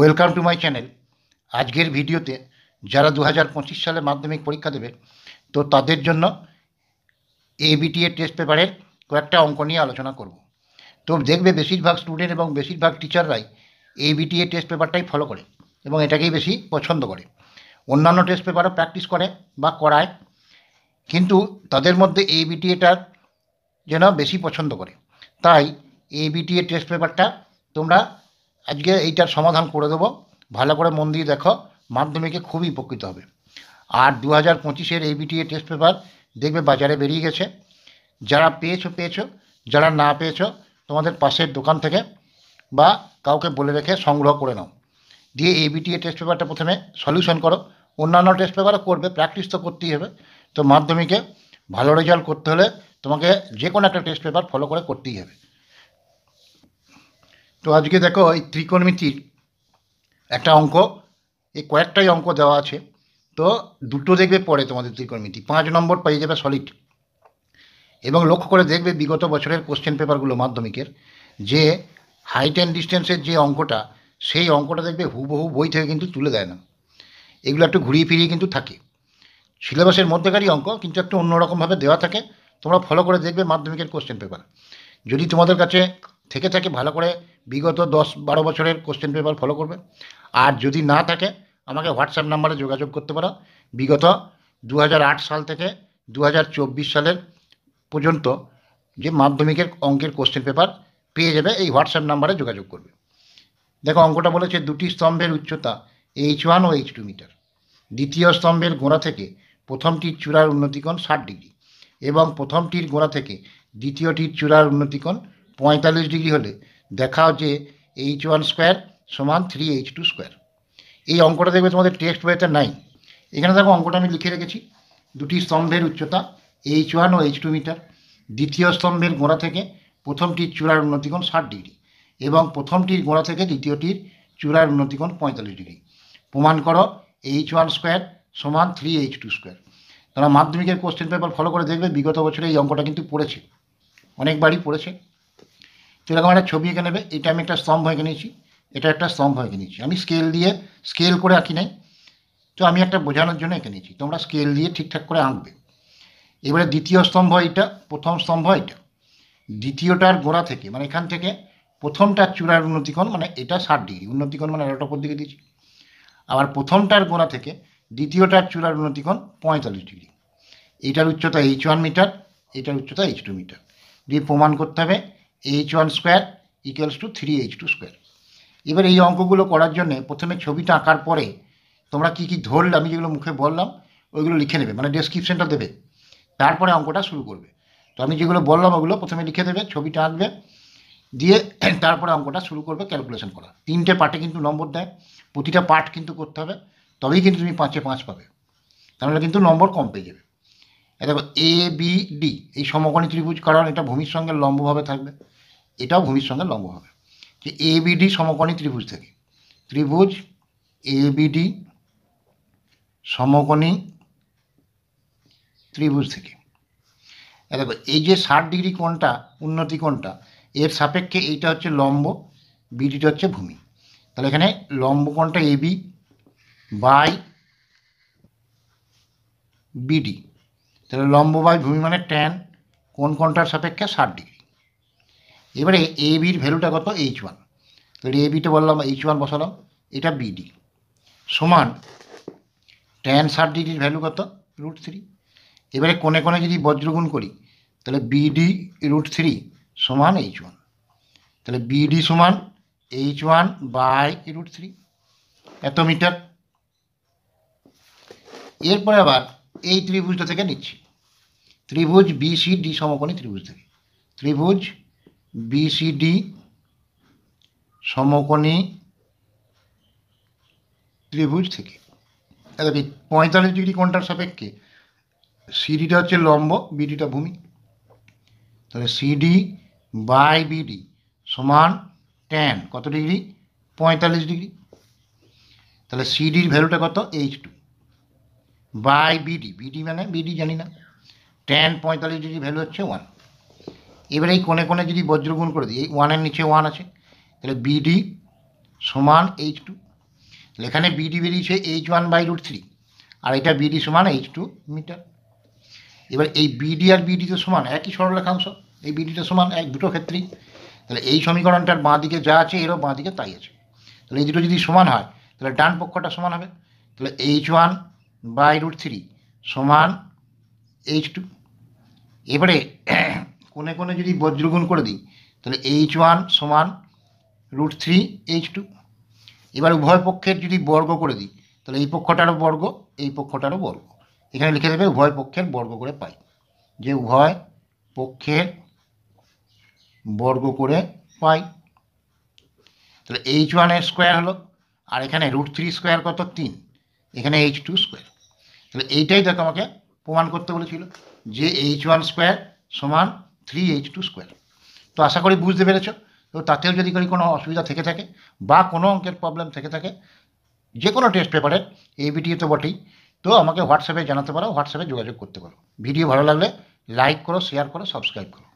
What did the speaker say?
Welcome to my channel. আজকের ভিডিওতে যারা 2025 সালে মাধ্যমিক পরীক্ষা দেবে তো তাদের জন্য এবিটিএ টেস্ট পেপারের কয়েকটা অঙ্ক নিয়ে আলোচনা করব। তো দেখবে বেশিরভাগ স্টুডেন্ট এবং বেশিরভাগ টিচাররাই এবিটিএ টেস্ট পেপারটাই ফলো করে এবং এটাকেই বেশি পছন্দ করে। অন্যান্য টেস্ট পেপারও প্র্যাকটিস করে বা করায়, কিন্তু তাদের মধ্যে এবিটিএটার যেন বেশি পছন্দ করে। তাই এবিটিএ টেস্ট পেপারটা তোমরা আজকে এইটার সমাধান করে দেবো। ভালো করে মন দিয়ে দেখো, মাধ্যমিকে খুবই উপকৃত হবে। আর 2025-এর এবিটিএ টেস্ট পেপার দেখবে বাজারে বেরিয়ে গেছে। যারা পেয়েছো, যারা না পেয়েছো তোমাদের পাশের দোকান থেকে বা কাউকে বলে রেখে সংগ্রহ করে নাও, দিয়ে এবিটিএ টেস্ট পেপারটা প্রথমে সলিউশন করো। অন্যান্য টেস্ট পেপারও করবে, প্র্যাকটিস তো করতেই হবে। তো মাধ্যমিকে ভালো রেজাল্ট করতে হলে তোমাকে যে কোনো একটা টেস্ট পেপার ফলো করে করতেই হবে। তো আজকে দেখো এই ত্রিকোণমিতির একটা অঙ্ক, এই কয়েকটাই অঙ্ক দেওয়া আছে। তো দুটো দেখবে পরে তোমাদের ত্রিকোণমিতি 5 নম্বর পেয়ে যাবে সলিড। এবং লক্ষ্য করে দেখবে বিগত বছরের কোশ্চেন পেপারগুলো মাধ্যমিকের, যে হাইট অ্যান্ড ডিস্টেন্সের যে অঙ্কটা, সেই অঙ্কটা দেখবে হুবহু বই থেকে কিন্তু তুলে দেয় না। এগুলো একটু ঘুরিয়ে ফিরিয়ে কিন্তু থাকে, সিলেবাসের মধ্যেকারই অঙ্ক কিন্তু একটু অন্যরকমভাবে দেওয়া থাকে। তোমরা ফলো করে দেখবে মাধ্যমিকের কোশ্চেন পেপার। যদি তোমাদের কাছে থেকে থাকে ভালো করে বিগত 10-12 বছরের কোশ্চেন পেপার ফলো করবে। আর যদি না থাকে আমাকে হোয়াটসঅ্যাপ নাম্বারে যোগাযোগ করতে পারো। বিগত 2008 সাল থেকে 2024 সালের পর্যন্ত যে মাধ্যমিকের অঙ্কের কোশ্চেন পেপার পেয়ে যাবে, এই হোয়াটসঅ্যাপ নাম্বারে যোগাযোগ করবে। দেখো অঙ্কটা বলেছে দুটি স্তম্ভের উচ্চতা H1 ও H2 মিটার। দ্বিতীয় স্তম্ভের গোড়া থেকে প্রথমটির চূড়ার উন্নতিকোণ 60 ডিগ্রি এবং প্রথমটির গোড়া থেকে দ্বিতীয়টির চূড়ার উন্নতিকোণ 45 ডিগ্রি হলে দেখাও যে H1 স্কোয়ার সমান 3H2 স্কোয়ার। এই অঙ্কটা দেখবে তোমাদের টেক্সট বইতে নাই। এখানে দেখো অঙ্কটা আমি লিখে রেখেছি। দুটি স্তম্ভের উচ্চতা H1 ও H2 মিটার। দ্বিতীয় স্তম্ভের গোড়া থেকে প্রথমটির চূড়ার উন্নতিকোণ 60 ডিগ্রি এবং প্রথমটির গোড়া থেকে দ্বিতীয়টির চূড়ার উন্নতিকোণ 45 ডিগ্রি। প্রমাণ করো H1 স্কোয়ার সমান 3H2 স্কোয়ার। তারা মাধ্যমিকের কোশ্চেন পেপার ফলো করে দেখবে বিগত বছরে এই অঙ্কটা কিন্তু পড়েছে, অনেকবারই পড়েছে। তো এরকম একটা ছবি এঁকে নেবে। এটা আমি একটা স্তম্ভ এঁকে নিয়েছি, এটা একটা স্তম্ভ এঁকে নিয়েছি। আমি স্কেল করে আঁকি নাই, তো আমি একটা বোঝানোর জন্য এঁকে নিয়েছি। তোমরা স্কেল দিয়ে ঠিকঠাক করে আঁকবে। এবারে দ্বিতীয় স্তম্ভ এটা, প্রথম স্তম্ভ এটা। দ্বিতীয়টার গোড়া থেকে মানে এখান থেকে প্রথমটার চূড়ার উন্নতিকোণ মানে এটা 60 ডিগ্রি, উন্নতিকোণ মানে এটার উপর দিকে দিয়েছি। আবার প্রথমটার গোড়া থেকে দ্বিতীয়টার চূড়ার উন্নতিকোণ 45 ডিগ্রি। এইটার উচ্চতা H1 মিটার, এটার উচ্চতা H2 মিটার। দিয়ে প্রমাণ করতে হবে H1 square equals to 3H2 square. এবার এই অঙ্কগুলো করার জন্য প্রথমে ছবিটা আঁকার পরে তোমরা কী কী ধরলে আমি যেগুলো মুখে বললাম ওইগুলো লিখে নেবে, মানে ডেসক্রিপশনটা দেবে, তারপরে অঙ্কটা শুরু করবে। তো আমি যেগুলো বললাম ওগুলো প্রথমে লিখে দেবে, ছবিটা আঁকবে, দিয়ে তারপরে অঙ্কটা শুরু করবে ক্যালকুলেশন করা। 3টে পার্টে কিন্তু নম্বর দেয়, প্রতিটা পার্ট কিন্তু করতে হবে, তবেই কিন্তু তুমি 5-এ 5 পাবে, তাহলে কিন্তু নম্বর কম পেয়ে যাবে। দেখো ABD এই সমকোণী ত্রিভুজ, কারণ এটা ভূমির সঙ্গে লম্বভাবে থাকবে, এটাও ভূমির সঙ্গে লম্ব হবে। যে ABD সমকোণী ত্রিভুজ থেকে, ত্রিভুজ ABD সমকোণী ত্রিভুজ থেকে দেখো এই যে 60 ডিগ্রি কোণটা, উন্নতি কোণটা, এর সাপেক্ষে এইটা হচ্ছে লম্ব, বিডিটা হচ্ছে ভূমি। তাহলে এখানে লম্ব কোণটা AB বাই বিডি, তাহলে লম্ব বাই ভূমি মানে ট্যান, কোণটার সাপেক্ষে 60 ডিগ্রি। এবারে ABর ভ্যালুটা কত H1, তাহলে ABটা বললাম H1 বসালাম, এটা BD সমান ট্যান 60 ডিগ্রির ভ্যালু কত √3। এবারে কোণে কোণে যদি বজ্রগুণ করি তাহলে BD √3 সমান H1, তাহলে BD সমান H1 বাই √3 এত মিটার। এরপরে আবার এই ত্রিভুজটা থেকে নিচ্ছি, ত্রিভুজ BCD সমকোণী ত্রিভুজ থেকে, ত্রিভুজ BCD সমকোণী ত্রিভুজ থেকে 45 ডিগ্রি কোণটার সাপেক্ষে সিডিটা হচ্ছে লম্ব, বিডিটা ভূমি, তাহলে CD বাই BD সমান ট্যান কত ডিগ্রি 45 ডিগ্রি। তাহলে সিডির ভ্যালুটা কত H2 বাই বিডি মানে বিডি জানি না, ট্যান 45 ডিগ্রি ভ্যালু হচ্ছে 1। এবারে এই কোণে কোণে যদি বজ্রগুণ করে দিই, এই 1-এর নিচে 1 আছে, তাহলে BD সমান H2, তাহলে এখানে বিডি বেরিয়েছে H1/√3, আর এটা বিডি সমান H2 মিটার। এবার এই বিডি আর বিডি তো সমান, একই সরলরেখাংশ, এই বিডিটা সমান দুটো ক্ষেত্রেই। তাহলে এই সমীকরণটার বাঁ দিকে যা আছে এরও বাঁ দিকে তাই আছে। তাহলে এই দুটো যদি সমান হয় তাহলে ডান পক্ষটা সমান হবে। তাহলে H1/√3 সমান H2। এবারে কোণে কোণে যদি বজ্রগুণ করে দিই তাহলে H1 সমান √3 H2। এবার উভয় পক্ষের যদি বর্গ করে দিই তাহলে এই পক্ষটারও বর্গ, এই পক্ষটারও বর্গ। এখানে লিখে দেবে উভয় পক্ষের বর্গ করে পাই, যে উভয় পক্ষের বর্গ করে পাই। তাহলে H1 এর স্কোয়ার হলো, আর এখানে √3 স্কোয়ার কত 3, এখানে H2 স্কোয়ার। তাহলে এইটাই দেখো আমাকে প্রমাণ করতে বলেছিল যে H1 স্কোয়ার সমান 3H2 স্কোয়ার। তো আশা করি বুঝতে পেরেছ। তো তাতেও যদি কোনো অসুবিধা থেকে থাকে বা কোনো অঙ্কের প্রবলেম থেকে থাকে যে কোনো টেস্ট পেপারের, এবিটি তো বটেই, তো আমাকে হোয়াটসঅ্যাপে জানাতে পারো, হোয়াটসঅ্যাপে যোগাযোগ করতে পারো। ভিডিও ভালো লাগলে লাইক করো, শেয়ার করো, সাবস্ক্রাইব করো।